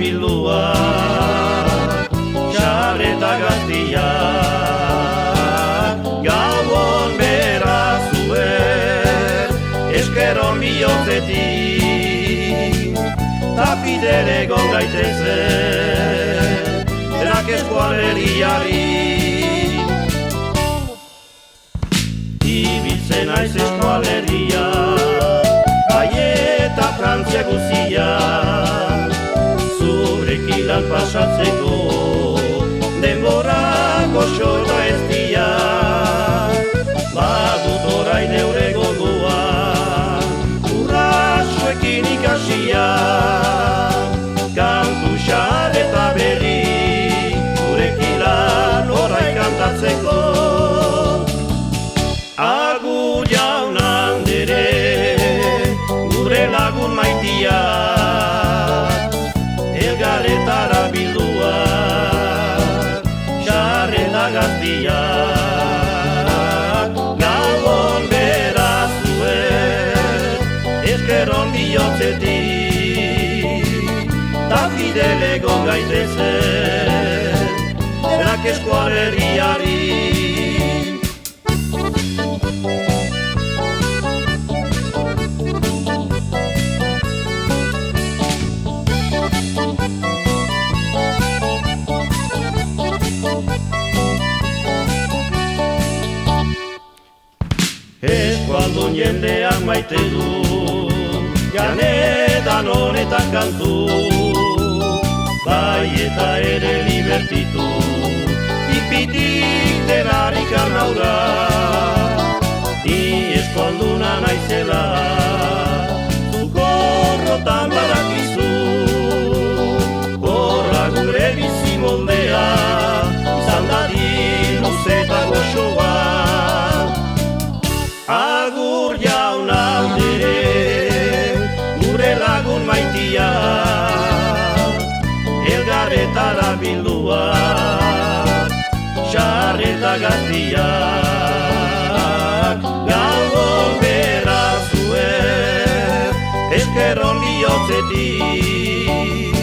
bildua, txar eta gaztia. Gauon bera zuen, eskeron bihotzetik, ta fidel egon gaitezen, denak eskualeriari. Ibiltzen naiz eskualeria, bai eta Frantzia guzia, zurekin lan pasatzeko, denbora goxoa ez dia. Badut orain neure gogoa, urrasuekin ikasia, kantu xar eta berri, gurekin lan orain kantatzeko. Agur jaun handere, gure lagun maitia, elgarretara bildua, xar eta gaztia. Gauon bera zuen, eskeron bihotzetik, ta fidel egon gaitezen, denak eskualeriari. Eskualdun jendeak maite du, janetan honetan kantu, bai eta ere libertitu, ipitik derarik arnaura. Ni eskualduna naizela, zukorrotan badakizu, horra gure bizi moldea, izan dadin luze eta goxoa. Agur jaun handere, gure lagun maitia, elgarretara bildua, xar eta gaztiak. Gauon bera zuen, eskeron bihotzetik,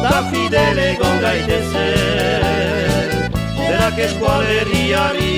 ta fidel egon gaitezen, denak eskualeriari.